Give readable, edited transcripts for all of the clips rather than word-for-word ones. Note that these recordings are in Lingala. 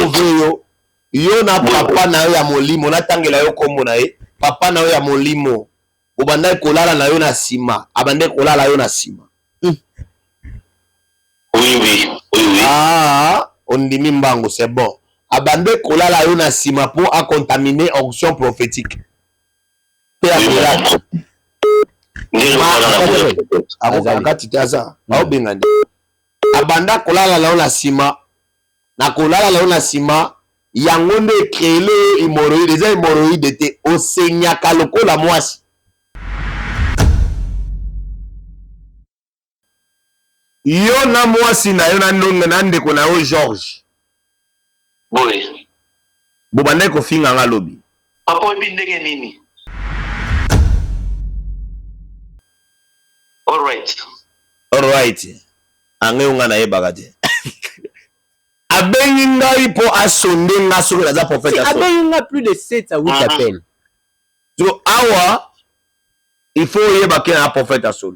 sauver yo na papa na yo ya molimo na tangela yo kombo na ye papa na yo ya molimo obanda kolala na yo na sima abande kolala yo na sima. Oui. Ah, on dit mimbango, c'est bon. Abandé kolala yo na sima pour à contaminer onction prophétique. Père Kola. Abanda kolala la yo na sima. Na kolala la yo na sima. Yango nde créé hémorroïde, des hémorroïdes étaient au senyaka lokola mwasi. Yo na mwasi na yo na ndonga na ndeko na yo George. Oui. Bobanda ko finga nga lobi. Papa obi ndenge nini? All right. Ange unga na yebaka te. Abengi ngai po asonde nga soki naza prophète aso. Abengi nga plus de 7 à 8 appels. So awa il faut yebaka na prophète aso.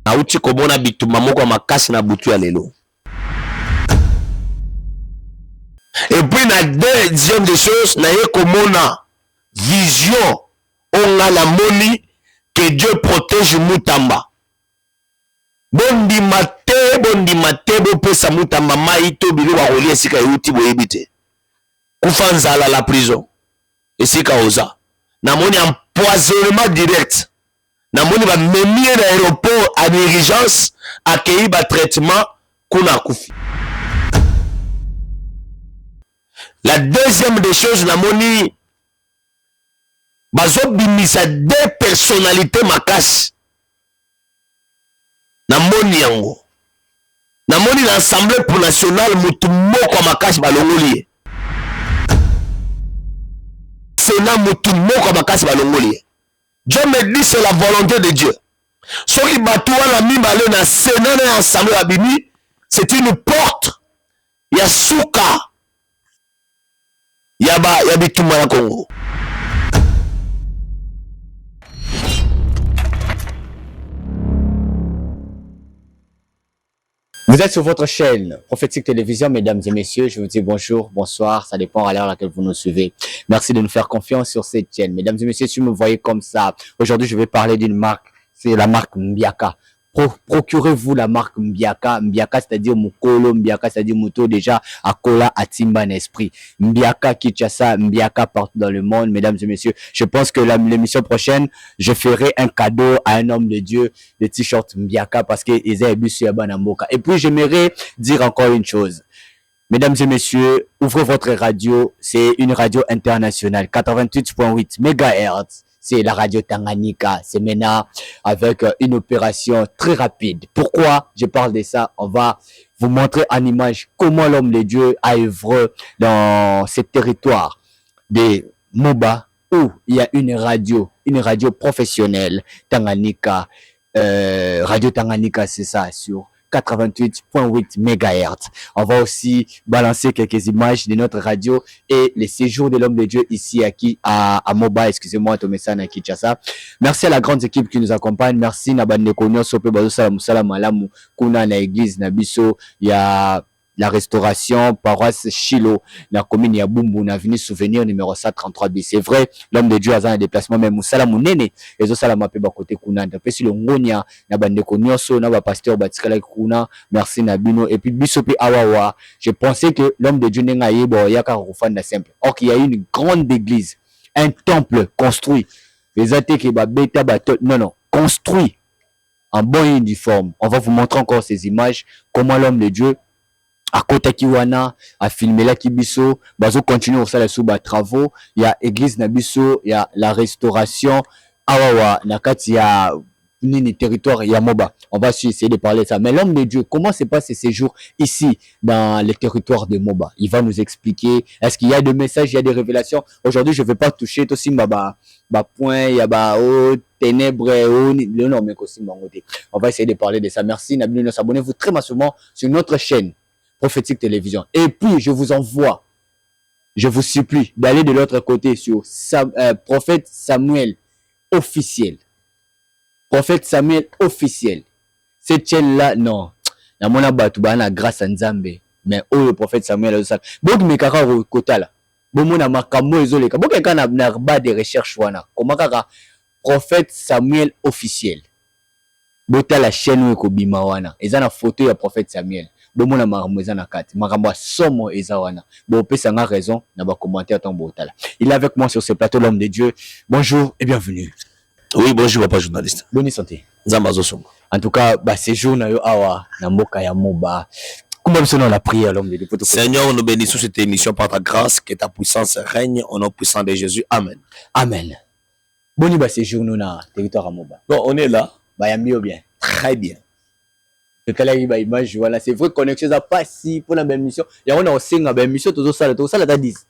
Na uti komona bituma moko makasi na butu ya lelo. Et puis la deuxième des choses, na ye komona vision on a la moni que Dieu protège Mutamba. Bondi mate bo pesa Mutamba mai to bili wa rolie sika yuti bo ebite. Kufanzala la prison. Et sika oza. Na moni empoisonnement direct. Na moni ba memie na aéroport à urgence accueilli ba traitement kuna kufi. La deuxième des choses, na moni bazo bimisa deux personnalités makas. Na moni yango. Na moni l'Assemblée pour nationale mutu moko makas balongoli. Sénat mutu moko makas balongoli. Dieu me dit c'est la volonté de Dieu. Ce qui batoua la mibale na Sénat na Assemblée abimi, c'est une porte. Ya souka. Yaba bituma ya Congo. Vous êtes sur votre chaîne Prophétique Télévision, mesdames et messieurs. Je vous dis bonjour, bonsoir, ça dépend à l'heure à laquelle vous nous suivez. Merci de nous faire confiance sur cette chaîne. Mesdames et messieurs, si vous me voyez comme ça, aujourd'hui je vais parler d'une marque, c'est la marque Mbiaka. Procurez-vous la marque Mbiaka. Mbiaka, c'est-à-dire Mukolo, Mbiaka, c'est-à-dire Muto, déjà, Akola, Atimba, Esprit. Mbiaka, Kinshasa, Mbiaka partout dans le monde, mesdames et messieurs. Je pense que l'émission prochaine, je ferai un cadeau à un homme de Dieu, le t-shirt Mbiaka, parce que Isaïe Bussu Yabanamboka. Et puis, j'aimerais dire encore une chose. Mesdames et messieurs, ouvrez votre radio. C'est une radio internationale, 88.8 MHz. C'est la radio Tanganyika. C'est maintenant avec une opération très rapide. Pourquoi je parle de ça? On va vous montrer en image comment l'homme de Dieu a œuvré dans ce territoire de Moba où il y a une radio professionnelle Tanganyika. Radio Tanganyika, c'est ça, sur 88.8 MHz. On va aussi balancer quelques images de notre radio et les séjours de l'homme de Dieu ici à Moba, excusez-moi, Tomesana à Kinshasa. Merci à la grande équipe qui nous accompagne. Merci Nabande Konyo Sope Bazo Salam Salam Alamu Kuna na église Nabiso. Il y a la restauration paroisse Chilo la commune ya Bumbu na avenue Souvenir numéro 133 B. C'est vrai, l'homme de Dieu a un déplacement mais Moussala Mounene ezo sala mape ba côté kuna ndape si le ngonia na bande konyoso na ba pasteur batikala kuna. Merci Nabino et puis bisope awawa. Je pensais que l'homme de Dieu n'enga yebo yaka rufanda simple. Or qu'il y a une grande église, un temple construit. Les athées qui ba beta batot non construit en bon uniforme. On va vous montrer encore ces images comment l'homme de Dieu à Kota Kiwana, à filmer la Kibiso, bazo continue au sala sous travaux, il y a église Nabiso, il y a la restauration, awawa, nakati ya nini territoire ya Moba. On va essayer de parler de ça. Mais l'homme de Dieu, comment se passe ces séjours ici dans le territoire de Moba? Il va nous expliquer. Est-ce qu'il y a des messages, il y a des révélations? Aujourd'hui, je ne vais pas toucher aussi ma point, il y a ténèbres, non, mais aussi on va essayer de parler de ça. Merci, Nabil, abonnez-vous très massivement sur notre chaîne Prophétique Télévision. Et puis, je vous envoie, je vous supplie d'aller de l'autre côté sur Prophète Samuel officiel. Prophète Samuel officiel. Cette chaîne-là, non. Na mona batu bana grâce à Nzambe. mais le prophète Samuel a ça donc me kaka kotala bomona makambo ezoleka bokeka na ba de recherche wana comment kaka prophète Samuel officiel bota la chaîne ko bima wana eza na photo ya prophète Samuel bomona makambo eza na kati makambo somo eza wana bo pesa nga raison na ba commentaire tant botala il est avec moi sur ce plateau l'homme de Dieu bonjour et bienvenue. Oui, bonjour papa journaliste. Bonne santé. Nzambazo songo. En tout cas, bah, séjour na yo awa na mboka ya Moba. Comment nous la prière l'homme de Dieu. Seigneur, nous bénissons cette émission par ta grâce, que ta puissance règne au nom puissant de Jésus. Amen. Amen. Boni bah séjour nous na territoire à Moba. Bon, on est là. Bah y a mieux bien. Très bien. Le cas là il image voilà, c'est vrai connexion ça pas si pour la même mission. Ya on a aussi une même mission tout ça ta 10.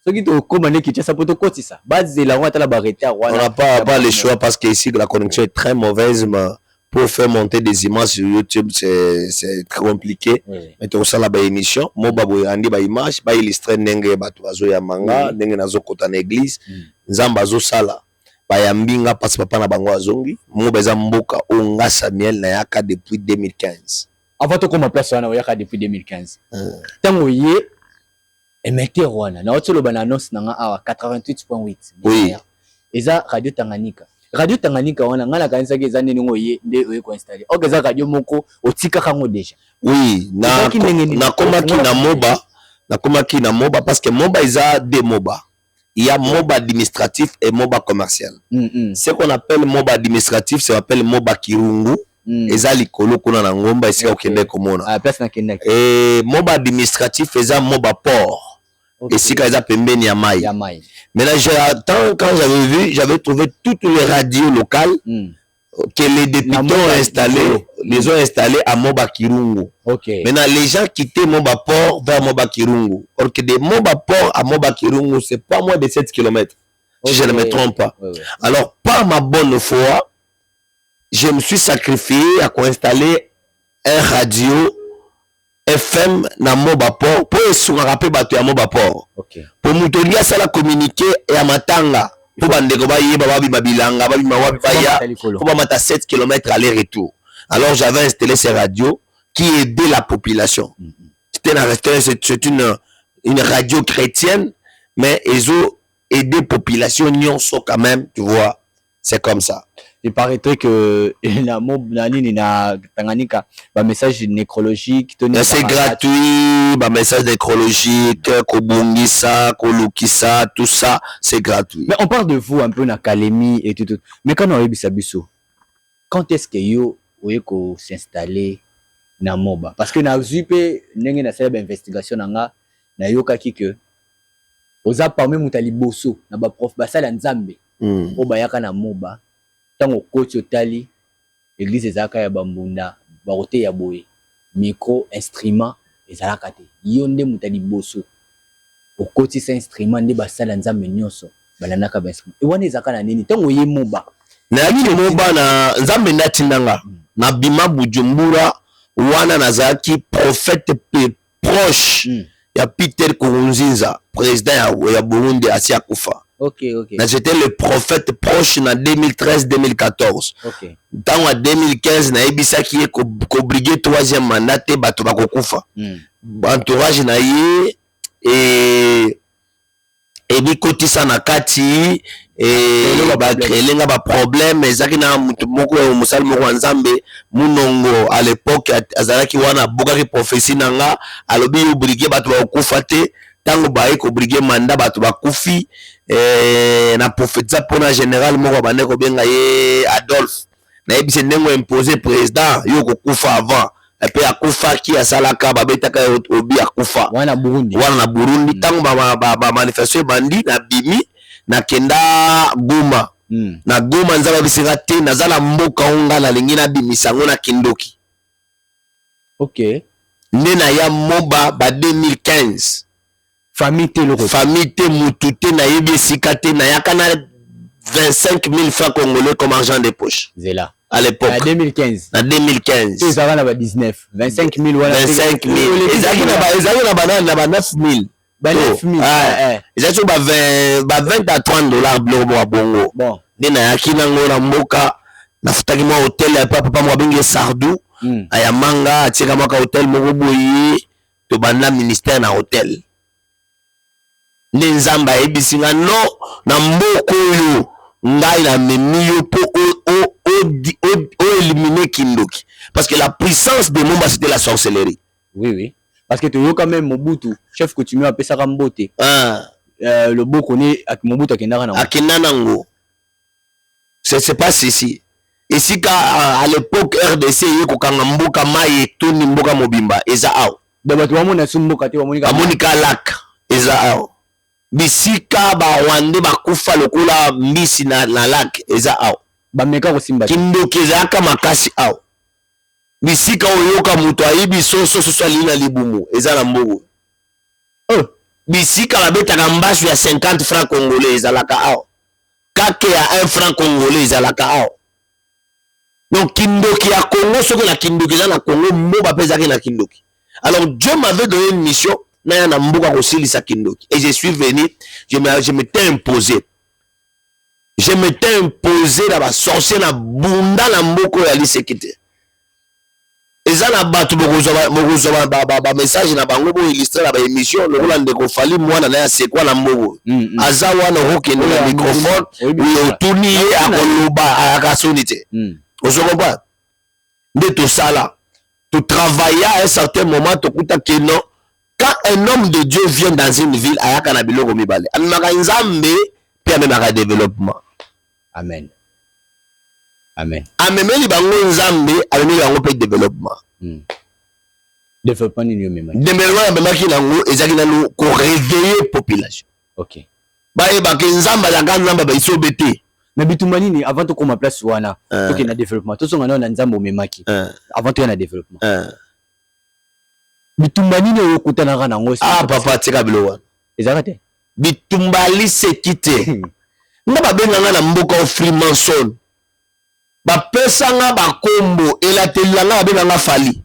Ce qui te commande qui tient ça pour te côté ça. Base la on la barrette On n'a pas le choix parce que ici la connexion est très mauvaise mais pour faire monter des images sur YouTube c'est très compliqué. Oui. Mais tout ça la émission, moi babo andi ba image, ba illustrer ndenge ba tuazo ya manga, ndenge nazo kota na église, nzamba zo sala. Ba yambinga parce papa na bango azongi, mo beza mboka onga Samuel na yaka depuis 2015. Avant to comme place wana yaka depuis 2015. Tango yé émetteur wana na otolo bana annonce nanga awa 88.8. Oui. Eza radio Tanganyika. Radio Tanganyika wana ngala kanisa ke zane ngo ye nde oye ko installer. O keza radio moko otika kango déjà. Oui, na komaki na moba parce que moba isa deux moba. Il y a moba administratif et moba commercial. Ce qu'on appelle moba administratif, ça s'appelle moba kirungu. Eza likolo kuna na ngomba ici au kende komona. Ah place na kende. Et moba administratif eza moba port. Et si quand ils a pembeni ya mai. Maintenant quand j'avais vu, j'avais trouvé toutes les radios locales que les députés ont installées à Moba Kirungu. Okay. Maintenant les gens quittaient Moba Port vers Moba Kirungu. Or que de Moba Port à Moba Kirungu, c'est pas moins de 7 km. Si je ne me trompe pas. Oui. Alors par ma bonne foi, je me suis sacrifié à installer un radio FM na Moba Port pour se rappeler bato ya Moba Port. Okay. Pour mutolia sala communiquer et à matanga pour bandeko ba yeba ba bilanga ba mawabi ba ya pour ba mata 7 km aller-retour. Alors j'avais installé ces radios qui aidaient la population. C'est une radio chrétienne mais ils ont aidé population nyonso quand même, tu vois. C'est comme ça. Il paraîtrait que na Tanganyika ba message nécrologique c'est gratuit, ba message nécrologique, kobungisa, kolukisa, tout ça, c'est gratuit. Mais on parle de vous un peu na Kalemi et tout. Mais quand on a bisabiso, quand est-ce que yo oyeko s'installer na Moba? Parce que na zupe ndenge na sala investigation nanga na yokaki que oza parmi mutali boso na ba prof ba sala nzambe. O bayaka na Moba. Tango coach otali église ezaka ya bambunda barote ya boye micro instrument ezalaka te yo nde mutali boso okoti sa instrument nde basala nzambe nyonso balandaka ba instrument e wana ezaka na nini tango ye Moba na yaki Moba na nzambe natindanga na bima Bujumbura wana nazaki prophète proche ya Peter Kurunzinza président ya Burundi asi akufa. Okay. J'étais le prophète proche en 2013-2014. Okay. Dans 2015, na ebisa qui est qu'obligé troisième mandat te bato bakokufa. Entourage na ye et bikotisa na kati et ba créer ba problème ezaki na mutu moko ya musali moko nzambe munongo à l'époque azalaki wana bokaki prophétie nanga alobi obligé bato bakokufa te tango baye ko obligé mandat bato bakufi na prophétisa pona général moko bande ko benga ye Adolphe na ebise ndengo imposé président yo ko kufa avant et puis akufa ki asalaka babetaka obi akufa wana na Burundi tango ba manifestation bandi na bimi na kenda Goma na Goma nzaba bisinga te nazala mboka onga na lingi na bimisango na kindoki. Okay. Nena ya Moba ba 2015 famille te mutute na yebi sikate na yakana 25 000 francs congolais comme argent de poche. Zela. À l'époque. En 2015. En 2015. C'est ça va 19. 25 000 voilà. 25 000. Ezaki na ba 9 000. Ba 9 000. Ezaki ba 20 à 30 dollars bloco bongo. Bon. Nena yakina ngona mboka na futaki mo hotel ya papa mo bengi Sardou. Ayamanga atika maka hotel moko boyi. to banda ministère na hôtel nde nzambe ayebisi nga no na mboka oyo ngai na memi yo po o éliminer kindoki parce que la puissance de Momba c'était la sorcellerie. Oui parce que tu yo quand même Mobutu chef coutumier apesa Kambote le beau connaît Mobutu akenda nango c'est pas ceci ici à l'époque RDC yeko kanga mboka mai toni mboka mobimba eza aw bato bamona sumboka te bamonika lak eza aw bisika ba wande bakufa lokola mbisi na lak eza aw bameka kosimba kindoki ezalaka makasi aw bisika oyoka moto ayibi soso alina libumu eza na mbogo bisika babetaka mbasu ya 50 francs congolais ezalaka aw kake ya 1 franc congolais ezalaka aw donc kindoki ya Congo soki na kindoki eza na Congo mboba pe ezalaki na kindoki. Alors Dieu m'avait donné une mission na na mboka kosilisa kindoki et je suis venu je m'étais imposé na ba sorcier na bunda na mboko ya lisekite eza na bato bokozwa ba message na bango bo illustrer na ba émission lokola ndeko fali mwana na ya sekwa na mboko aza wana okende na microphone uyo tuni akoloba akasonite ozokopa nde tosala to travailler à un certain moment tokuta que non quand un homme de Dieu vient dans une ville ayaka na biloko mibale amemaka nzambe pe amemaka développement. Amen. Amemeli bango nzambe amemeli bango pe développement. Développement ni memaki. Développement memaki nango ezaki nanu ko réveiller population. OK. Ba e ba ke nzamba la ga nzamba ba isobete. Mais bitumba nini avant to koma place wana to ke na développement to songa na nzambo memaki avant to na développement. Bitumba nini oyokutana kana ngo papa tika bilo ezaka te bitumba lisekite nga babenganga na mboka o Freemason bapesanga bakombo elatelanga babenganga fali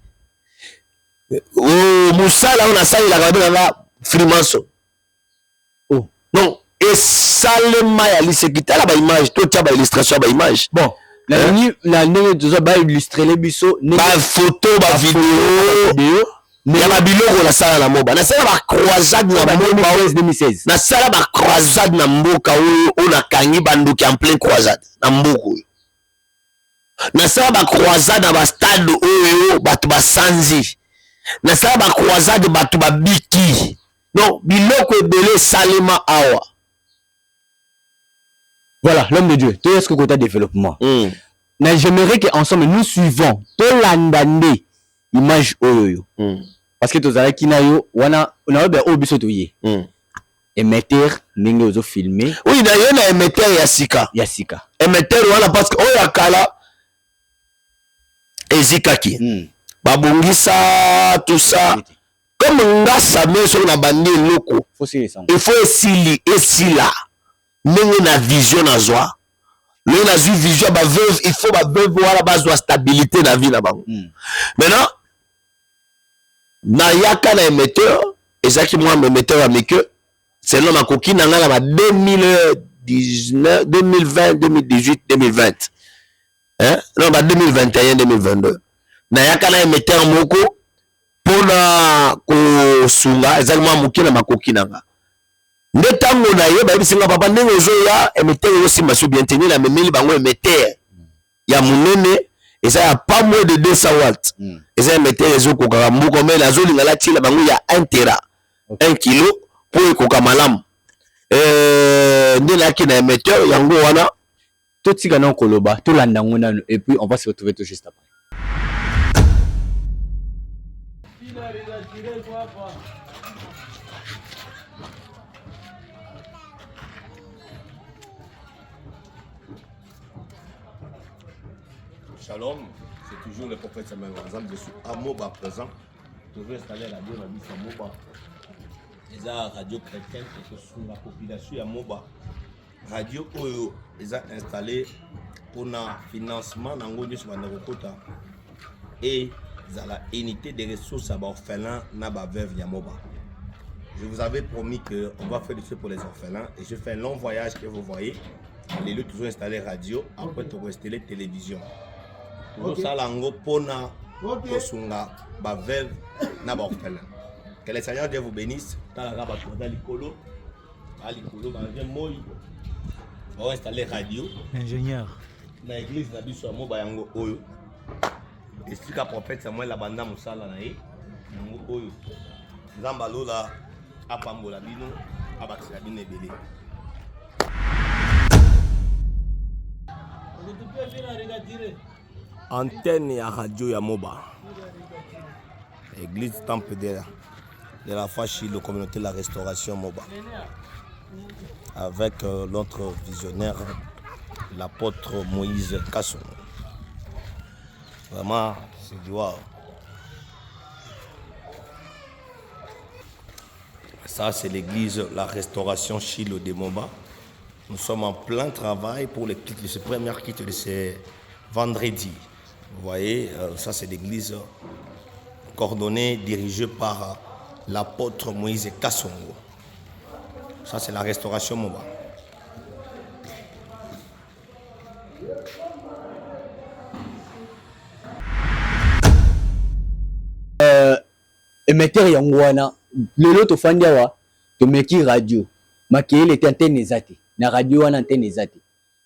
musala ona salelaka babenganga Freemason non esalema ya lisekite ala baimage totia baillustration ya baimage bon la ndenge toza baillustre le biso bafoto bavideo ya babiloko nasala na moba nasala bacroisade na moba 2016 nasala bacroisade na mboka oyo nakangi bandoki en plein croisade na mboka oyo nasala bacroisade na bastade oyo bato basanzi nasala bacroisade bato babiki donc biloko ebele esalema awa. Voilà l'homme de Dieu tout est-ce que côté développement mais j'aimerais que ensemble nous suivons to landande image oyo parce que tozala kinayo wana na obe obiso toye émetteur ndenge ozo filmer oui na yo na émetteur ya sika émetteur wana parce que oyo akala ezikaki babongisa tout ça comme ngasa meso na bandi loko il faut esila ndenge na vision nazwa le na zu vision ba veuve il faut ba veuve wala bazwa stabilité na vie na bango maintenant na yaka na émetteur ezaki moi émetteur avec eux c'est là ma coquine na ba 2019 2020 2018 2020 hein non ba 2021 2022 na yaka na émetteur moko pona ko sunga ezaki moi mokina makoki nanga nde tango na ye bayebisinga papa ndenge ozoya émetteur yo simba so bien tenir la memeli bango émetteur ya munene eza ya pas moins de 200 watts eza émetteur ezokoka mbuko mais azolinga la tila bango ya 1 tera 1 kilo po ekoka malamu nde naki na émetteur yango wana totika na koloba tolanda ngo nanu et puis on va se retrouver tout juste après. Shalom, c'est toujours le prophète Samuel Wanzam. Je suis à Moba présent. Toujours installé à la radio à Moba. Les radio chrétienne qui sont sous la population à Moba. Radio Oyo, ils ont installé pour le financement de Kota et la unité des ressources à orphelins na ba veuve ya Moba. Je vous avais promis qu'on va faire des choses pour les orphelins et je fais un long voyage que vous voyez. Les lieux toujours installé radio, après tu installé télévision. Tout ça lango pona kosunga ba veuve na ba orphelin. Que le Seigneur Dieu vous bénisse. Dans la rabat, dans l'icolo, on va installer radio. Ingénieur. Dans l'église, on a vu sur Mobayango Oyo. Et si le prophète Samuel Labanda Moussala Naï, Yango Oyo. Zambalo là, à Pambola Bino, à Baxila Bine Belé. Antenne ya radio ya Moba. Église Temple de la foi Chilo, communauté de la restauration Moba. Avec l'autre visionnaire, l'apôtre Moïse Kasson. Vraiment, c'est du wow. Ça, c'est l'église La Restauration Chilo de Moba. Nous sommes en plein travail pour le kit, ce premier kit de ce vendredi. Vous voyez, ça, c'est l'église coordonnée, dirigée par l'apôtre Moïse Kassongo. Ça, c'est la Restauration Moba. Émetteur Yangwana, le lot of Fandiawa, to make radio. Makéle était antenne zate. Na radio wana antenne zate.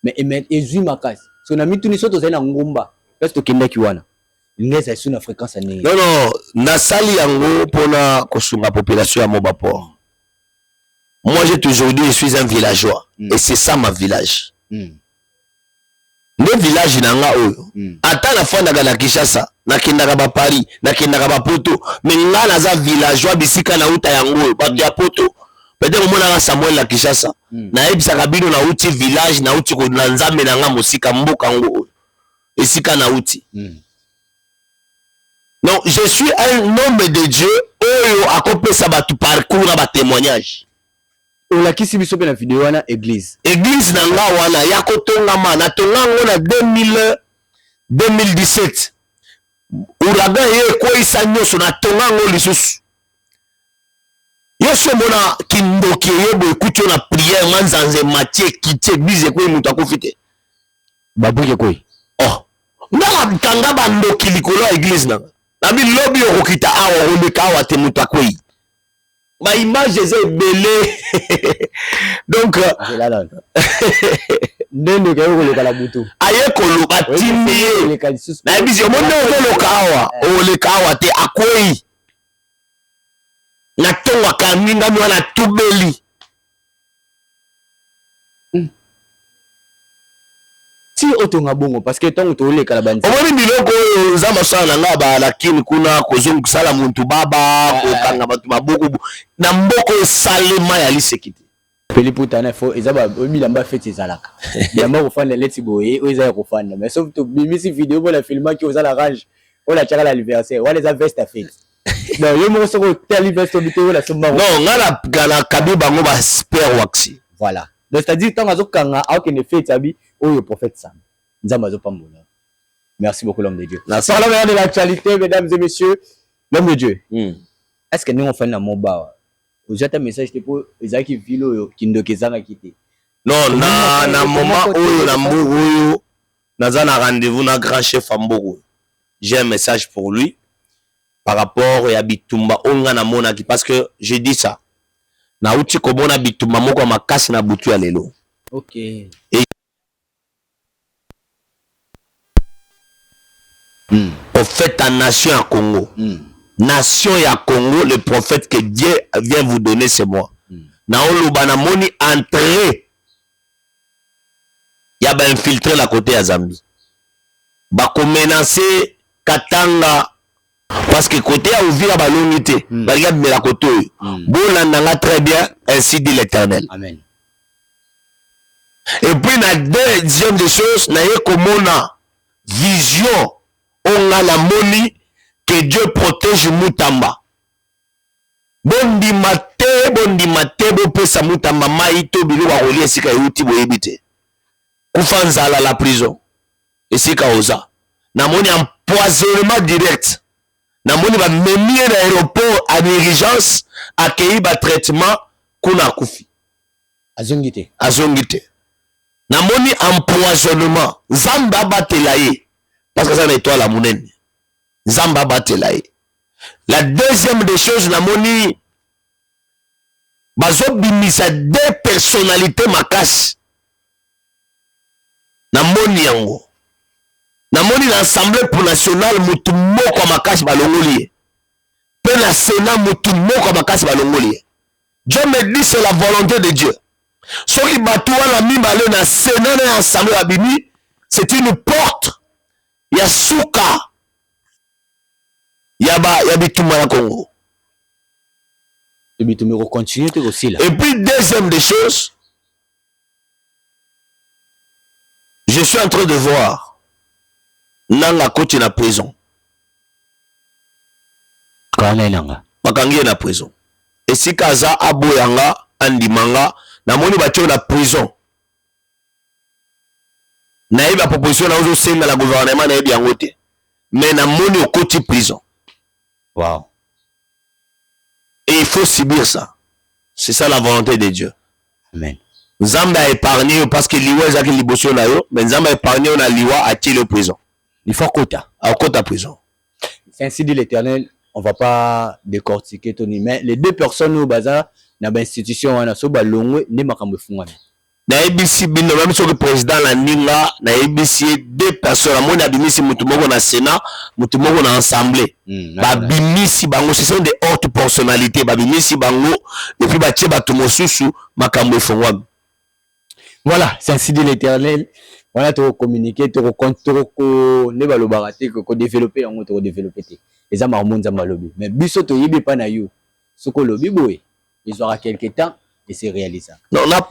Mais émet ezui makas. So na mituni soto zena ngomba. Parce que kenda kiwana. Ngeza suna fréquence ane. Non non, na sali yango pona kosunga population ya Moba Port. Moi j'ai toujours dit je suis un villageois et c'est ça ma village. Le village nanga oyo. Ata na fanda na Kinshasa, na kendaka ba Paris, na kendaka ba Poto, mais nga naza villageois bisika na uta yango ba ya Poto. Peut-être mona na Samuel la Kinshasa. Na ebisaka bino na uti village na uti ko na nzambe nanga mosika mboka ngo. Esika na uti. Non, je suis un homme de Dieu oyo akopesa batu parcours na ba témoignage. Ola kisi biso pe na vidéo wana église. Église na nga wana ya kotonga mana tonga ngo na 2017. Ouragan ye ko isa nyoso na tonga ngo lisusu. Yeso mona kindoki yebo ekuti na prière manzanze Mathieu kiti église ko mutu akofite. Babuke koi. Oh. Nga kanga bandoki likolo église na. Na bi lobby okita awa oleka awa te mutu akoi. Ma image est belée. Donc ndendo kayo koleka la butu. Aye koloka tindi. Na biso monde oloka awa, oleka awa te akoi. Na tonga kaminga mwana tubeli. Si otonga bongo parce que tongo to oleka la bandi. Omoni biloko nzamba sala nga ba lakini kuna kozonga sala muntu baba ko kanga batu maboko na mboko salema ya lisekiti. Peli putana fo ezaba obilamba fete ezalaka. Yamba ko fanda leti boye o ezaya ko fanda mais sauf to bimisi vidéo pour la filma ki ozala range. On la tchaka l'anniversaire, on les a veste à fête. Non, yo mo soko tel veste obité la somba. Non, ngala gala kabi bango ba spare waxi. Voilà. Donc c'est-à-dire tant azokanga akene fête abi oyo prophète Sam. Nzamba zo pambola. Merci beaucoup l'homme de Dieu. Parlons maintenant de l'actualité mesdames et messieurs. L'homme de Dieu. Est-ce que nous on fait na moba? Vous avez un message pour Ezaki Vilo qui ndokezanga kité. Non, na moment oyo na mbogo oyo naza na rendez-vous na grand chef Ambogo. J'ai un message pour lui par rapport à bitumba onga na mona ki parce que j'ai dit ça. Na uti ko bona bitumba moko makasi na butu ya lelo. OK. Prophète en nation à Congo. Nation ya Congo, le prophète que Dieu vient vous donner, c'est moi. Na oloba moni entré. Ya ba infiltrer la côté ya Zambie. Ba ko menacer Katanga parce que côté ya Uvira ba longité. Ba regarde mais la côté. Bolanda très bien, ainsi dit l'Éternel. Amen. Et puis na deuxième des choses, na ye komona vision on a la moni que Dieu protège Moutamba. Bondi mate bo pesa Moutamba maito bilo wa rolie sika yuti boyebite. Kufanzala la prison. Et sika oza. Na moni empoisonnement direct. Na moni ba memie na aéroport à urgence accueilli ba traitement kuna kufi. Azongite. Na moni empoisonnement. Zamba batela ye. Parce que ça na étoile la monene. Zamba batela ye. La deuxième des choses, namoni bazo bimisa deux personnalités makasi. Namoni yango. Namoni l'Assemblée pour nationale mutu moko makasi balongoli. Pe na Sénat mutu moko makasi balongoli. Dieu me dit c'est la volonté de Dieu. Ce qui batoua la mibale na Sénat na Assemblée abimi, c'est une porte. Ya souka. Ya bitumba na Congo. Et bitumba continue aussi là. Et puis deuxième des choses, je suis en train de voir nanga koti na prison. Kana nanga. Makangi na prison. Et si kaza aboyanga andimanga na moni batio na prison. Na yeba proposition na ozo senga la gouvernement na yebi yango te. Mais na moni au koti prison. Wow. Et il faut subir ça. C'est ça la volonté de Dieu. Amen. Nzambe a épargné parce que liwa ezaki liboso na yo, mais Nzambe a épargné na liwa a tiré prison. Il faut kota. A kota prison. C'est ainsi dit l'Éternel, on va pas décortiquer Tony, mais les deux personnes au bazar na ba institution wana so ba longwe ne makambo fungana. Na ABC bino même sur le président la ninga na ABC deux personnes amoni abimisi mutu moko na Sénat, mutu moko na assemblée. Ba bimisi bango ce sont des hautes personnalités, ba bimisi bango et puis ba tie bato mosusu makambo fungwa. Voilà, c'est ainsi dit l'Éternel. Voilà, tu communiquer, tu ne va le barater, que développer, on va développer. Les amis, on va lobby. Mais biso to yibi pa na yo. Ce que lobby boy, ils aura quelques temps et c'est réalisable. Non, la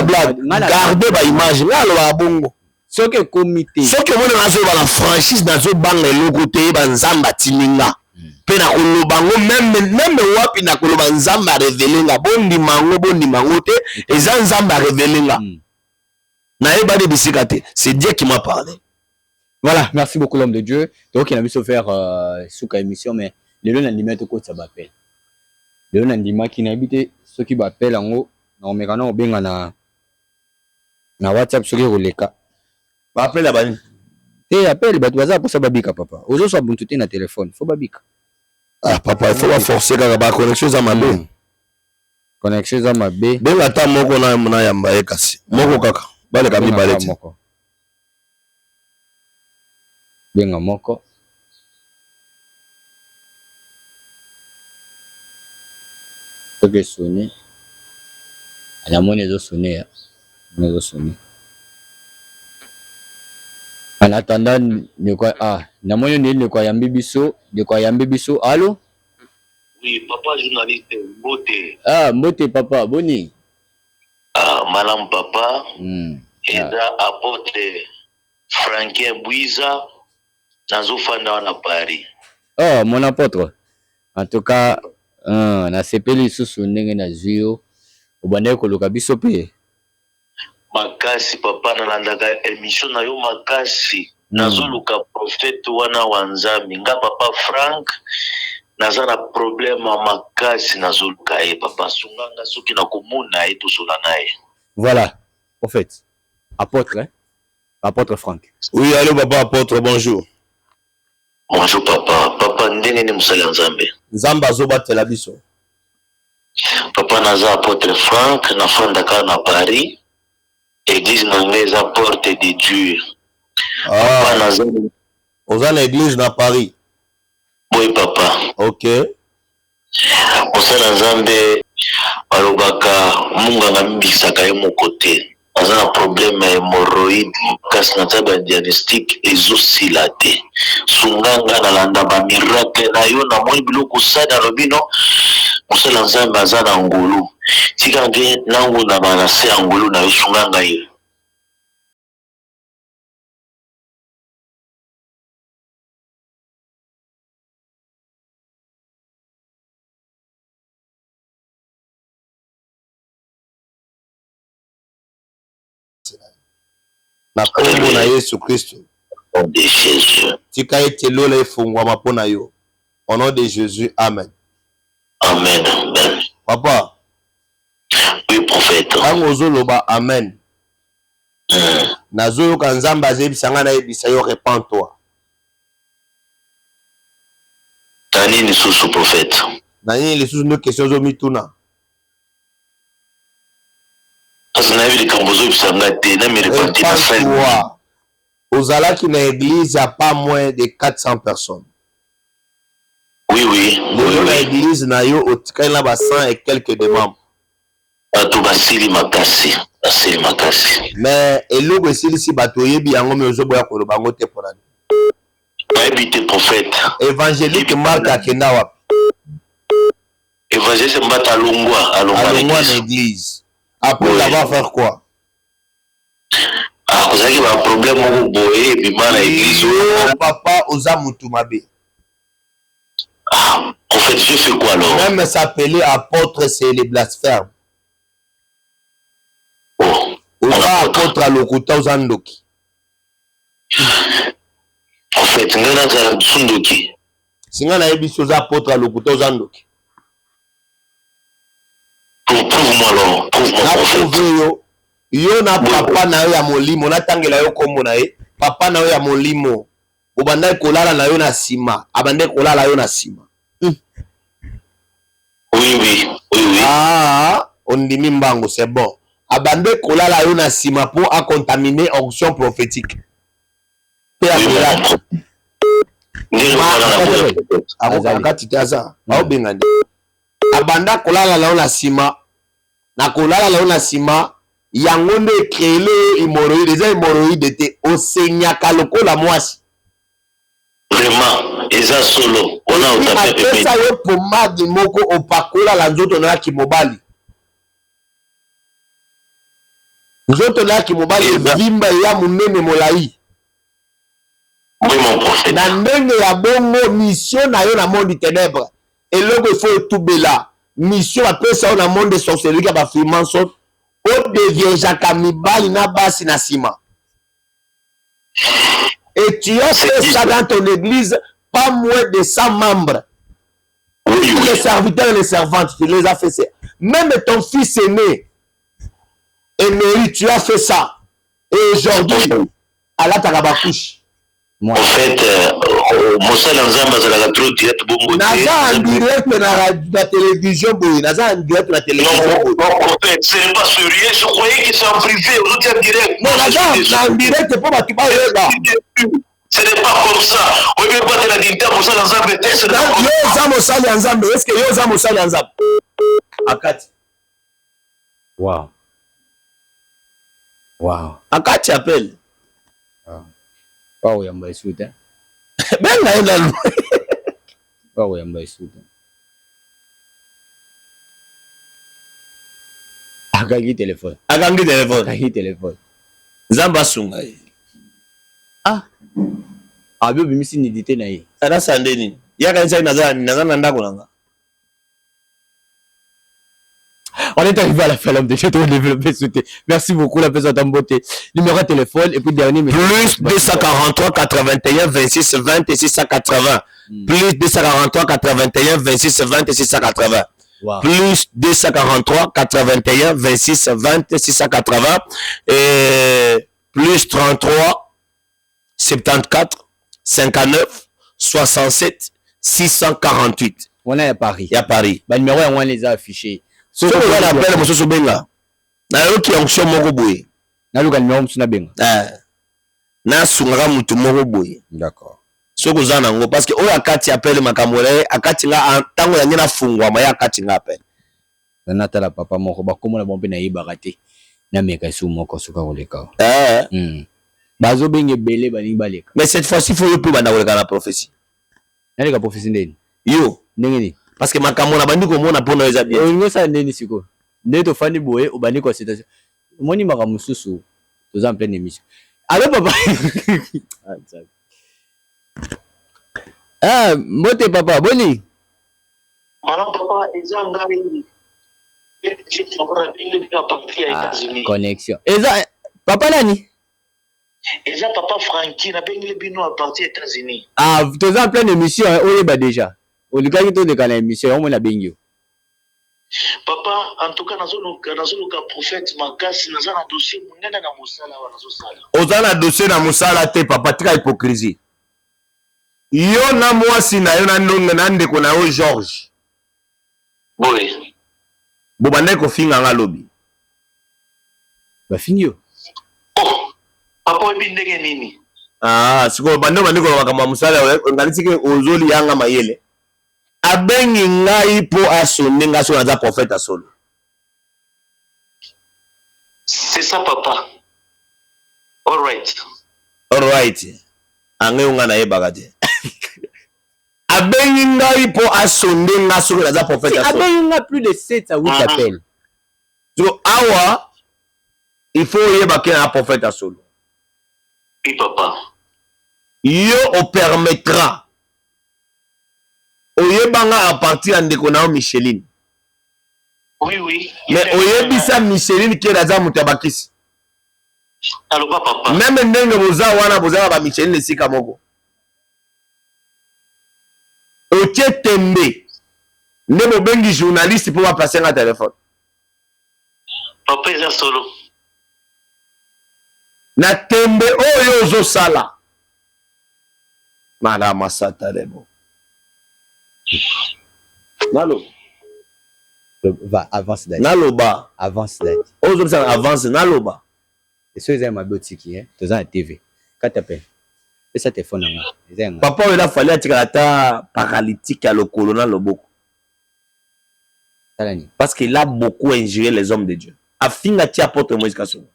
blague. Gardez ba image, là lo abongo. Ce que comité. Ce que moi na zo ba la franchise na zo banga le côté ba nzamba tininga. Pe na kolobango même wapi na koloba nzamba révéler bondi mango te eza nzamba révéler nga. C'est Dieu qui m'a parlé. Voilà, merci beaucoup l'homme de Dieu. Donc il a mis se faire sous la émission, mais le long d'animé tout ça m'appelle. Le long d'animé qui n'habite ceux qui m'appellent en haut, on me rend au bien na WhatsApp sur les cas. Appelle la banne. Et appelle bah tu vas pour ça babika papa. Aux autres bon tout na téléphone, faut babika. Ah papa, il faut pas forcer quand ba connexion à ma B. Connexion à ma B. Ben ata moko na yamba ekasi. Moko kaka. Bale kami baleti. Benga moko. Toke sonné. La monnaie zo sonné. Monnaie zo sonné. En attendant, ne quoi la monnaie ne quoi yambi biso, de quoi yambi biso. Allô? Oui, papa journaliste Mbote. Ah, Mbote papa, boni. Ah, madame papa. Et Ah. là, apôtre Franquin Bouiza, dans Fanda à Paris. Oh, mon apôtre. En tout cas, na sepeli susu ndenge na zio. Obane ko loka biso pe. Makasi papa nalandaka émission na yo makasi. Nazoluka prophète wana wanzambi. Nga papa Frank. Naza na problème makasi nazoluka ye papa sunganga soki na komona ye tosola naye. Voilà. En fait, apôtre, hein? Apôtre Frank. Oui, allô papa apôtre, bonjour. Bonjour papa. Papa ndenge ni musali nzambe. Nzamba zoba telabiso. Papa naza apôtre Frank na fandaka na Paris. Église nangeza porte de Dieu. Papa naza oza na église na Paris. Oui papa. OK. Osala nzambe balobaka munganga mbisaka ye moko te. Aza na problème ya hémorroïde kasi na taba diagnostic ezosila te. Sunganga nalanda bamiracle na yo namoni biloko osali alobi no mosala nzambe aza na ngolu tika nge nangu na banase ya ngolu na yo sunganga ye. Na kombo na Yesu Kristo. Au nom de Jésus. Tika ete lola efungwama pona yo. Au nom de Jésus, amen. Amen. Amen. Papa. Oui, prophète. Tango ozoloba amen. Nazoyoka nzambe azebisa nga na yebisa yo repens-toi. Nani sous prophète. Nani les sous nos questions au mituna. Parce que navi les cambozo bisanga te na me reparti na frère. Ozala qui na église y a pas moins de 400 personnes. Oui. L'église na yo otika na ba 100 et quelques de membres. Bato basili makasi. Mais eloko esili si bato yebi yango me ozoboya koloba ngo te pona. Éviter prophète. Évangélique Marc akenda wapi? Évangéliste Mbata alongwa na église. Après avoir faire quoi? Ah, vous avez un problème au boye bima na église. Papa oza mutu mabe. Ah, en fait, je fais quoi alors? Même s'appeler apôtre, c'est les blasphèmes. Oh. Oza apôtre à lokuta oza ndoki. En fait, ngana za sundoki. Singa na yebi oza apôtre à lokuta oza ndoki. Prouve-moi alors. Prouve-moi. Yo na papa na yo ya molimo na tangela yo kombo na ye. Papa na yo ya molimo. Obanda kolala na yo na sima. Abande kolala yo na sima. Oui. Ah, on dit mimbango, c'est bon. Abande kolala yo na sima pour à contaminer onction prophétique. Abanda kolala na yo na sima. Na kolala na yo na sima. Yango nde créé hémorroïde, les hémorroïdes étaient au senyaka lokola mwasi. Vraiment, eza solo. On a otapé ça yo pomade moko opakola la nzoto na kimobali. Nzoto na kimobali vimba ya munene molai. Oui mon prophète. Na ndenge ya bongo mission na yo na monde du ténèbres. Et logo il faut tout bela. Mission après ça on a monde de sorcellerie ka ba frimanson. O devient jaka mibali na basi na sima. Et tu as fait ça dans ton église, pas moins de 100 membres. Oui. Les serviteurs et les servantes, tu les as fait ça. Même ton fils aîné, Emery, tu as fait ça. Et aujourd'hui, Allah t'a rabakouche. En fait, Moussa Lanzamba, c'est la trop direct. Naza en direct na la télévision, Naza en direct na télévision. Non, en fait, ce n'est pas sérieux. Je croyais que c'est en privé. Aujourd'hui, en direct. Non, Naza en direct, c'est pas ma kiba yoga. Ce n'est pas comme ça. On ne peut pas te la dire, Moussa Lanzamba. Yo, Moussa Lanzamba. Est-ce que yo, Moussa Lanzamba? Akati. Wow. Akati appelle. Pas où yamba isoute. Ben là, il a le. Pas où yamba isoute. Akangi téléphone. Zamba sunga. Ah. Abio bimisi nidité na ye. Ana sandeni. Yaka nsa naza ndako nanga. On est arrivé à la fin, l'homme de Dieu, trop développé, souhaité. Merci beaucoup, la personne en beauté. Numéro de téléphone, et puis dernier. Plus 243 81 26 20 et 680. Plus 243 81 26 20 et 680. Wow. Plus 243 81 26 20 et 680. Et plus 33 74 59 67 648. On est à Paris. Il y a Paris. Bah, numéro, on les a affichés. So on appelle monsieur Sobenga. Na yo ki onction moko boye. Na luka numéro msuna benga. Na sunga mutu moko boye. D'accord. So ko zana ngo parce que o akati appelle makamole akati nga tango ya nyina fungwa ma ya akati nga appelle. Na tala papa moko ba komo na bombe na yibaka te. Na meka su moko suka koleka. Bazo benge belé bani baleka. Mais cette fois-ci faut yo plus bana koleka na prophétie. Na leka prophétie ndeni. Yo, ndenge ni. Parce que makambo na bandi ko mona pona eza bien. Ngo sa ndeni siko. Ndeto fani boye obani ko citation. Moni maka mususu toza en pleine émission. Allô papa. Ah, mote papa, boni. Alors papa, ezanga nini? Connexion. Eza papa nani? Eza papa Frankie na bengi bino à partir des États-Unis. Ah, toza en pleine émission, on est déjà. Olikaki to de kana émission on mona bengi. Papa, en tout cas nazoluka prophète makasi naza na dossier munene na musala wa nazosala. Oza na dossier na musala te papa tika hypocrisie. Yo na mwasi na yo na ndonga na ndeko na yo George. Oui. Bobande ko finga nga lobi. Ba finio. Oh, papa webi ndenge nini? Ah, siko bande ko wakama musala nganisike ozoli yanga mayele. Abengi ngai po asonde nga so na prophète solo. C'est ça papa. All right. All right. Ange unga na yebaka te. Abengi ngai po asonde nga so na prophète solo. Abengi nga plus de 7 à 8 appels. So awa il faut yebaka na prophète solo. Oui papa. Yo o permettra oyebanga à partir de ndeko Micheline. Oui, oui. Mais oyebisa Micheline qui est dans mutabakisi. Alors papa. Même ndenge boza wana boza ba Micheline sika moko. Otie tembe. Ne bobengi journaliste pour passer un téléphone. Papa est solo. Na tembe oyo ozo sala. Madame Sata lebo. Nalo. Va, avance d'ailleurs. Naloba. Avance d'ailleurs. Ozo ça avance naloba. Et ceux qui ont ma boutique, hein, tu as la TV. Quand tu appelles, et ça téléphone. Papa, il a fallu être paralytique à le colonel Loboko. Parce qu'il a beaucoup ingéré les hommes de Dieu. Afinga ti apôtre Moïse Kasongo.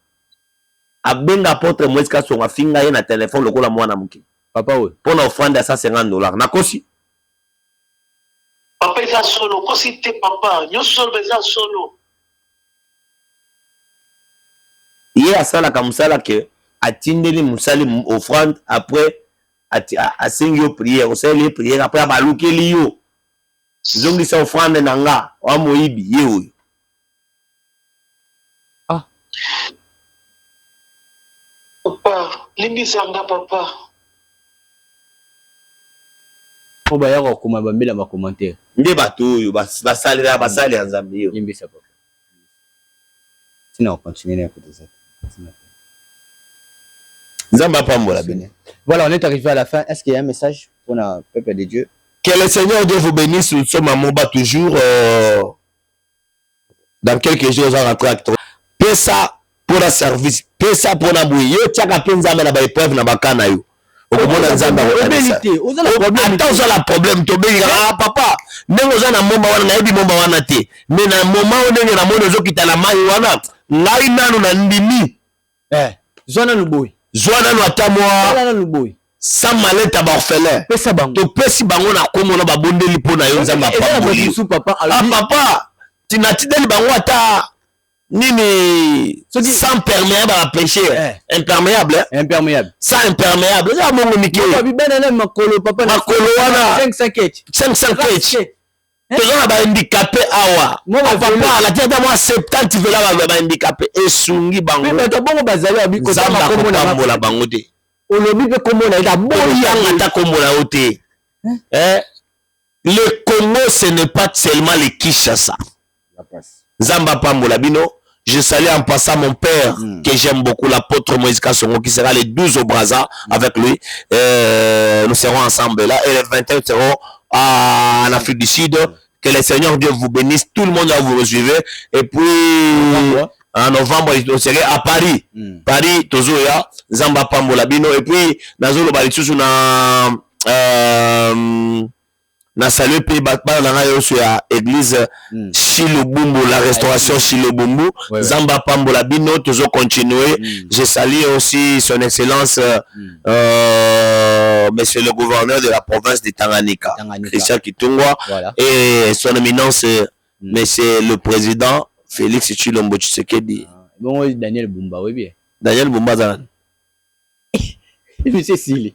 Abenga apôtre Moïse Kasongo afinga ye na téléphone lokola mwana muke. Papa oui. Pour na offrande à $150. Nakosi. Papa est solo. Kosi te papa. Nyo solo beza solo. Ye asala ka musala ke atindeli musali offrande après asengi yo prière. Osali prière après abalukeli yo. Zongi sa offrande nanga wa moyibi ye oyo. Ah. Papa, limbisanga papa. On va y avoir comment va mettre dans commentaire. Nde bato oyo basali ya Nzambe yo. Limbisa papa. Sinon on continue à écouter ça. Nzambe apambola bene. Voilà, on est arrivé à la fin. Est-ce qu'il y a un message pour le peuple de Dieu? Que le Seigneur Dieu vous bénisse. Nous sommes à Moba toujours. Dans quelques jours, on va rentrer à Pesa pour le service. Pesa pour la bouille. Yo tiaka penzame na ba épreuve na bakana yo. Okomona Nzambe Obélité. Attends, ça la problème. Ah papa. Nengo za na momba wana na yebi momba wana te. Mais na moment onenge na mono zo kita na mai wana. Ngai nanu na ndimi. Zona luboy. Zwana no atamwa. Zona luboy. Sans maleta ba orphelin. Pesa bango. To pesi bango na komo na ba bondeli pona yo Nzambe apambola. Papa. Ah papa. Tinatideli bango ata nini sans perméable à péché. Imperméable. Imperméable. Sans imperméable. Ça bongo mike. Papa. Makolo wana 5 5 Toza ba handicapé awa. Papa la tête moi 70 vela ba handicapé esungi bango. Mais to bongo bazali abiko Nzambe akombola bango te. Olobi pe komona ita boyi anga ta kombola ote. Le Congo ce n'est pas seulement le Kinshasa. Nzambe apambola bino. Je salue en passant mon père que j'aime beaucoup, l'apôtre Moïse Kasongo, qui sera le 12 au Brazza avec lui. Nous serons ensemble là. Et les 21 seront en Afrique du Sud. Que le Seigneur Dieu vous bénisse. Tout le monde va vous recevoir. Et puis, en novembre, on serait à Paris. Paris, Tozoya, Zamba Pambola Bino. Et puis, Nazolo Balitsusu na salué pe batba na ngayo sur église Chilobumbu, la restauration Chilobumbu. Zamba Pambola Bino, toujours continuer. Je salue aussi son excellence monsieur le gouverneur de la province de Tanganyika, Christian Kitungwa, et son éminence monsieur le président Félix Tshilombo Tshisekedi. Bon, Daniel Bumba, oui bien. Daniel Bumba Zan. Monsieur Sili.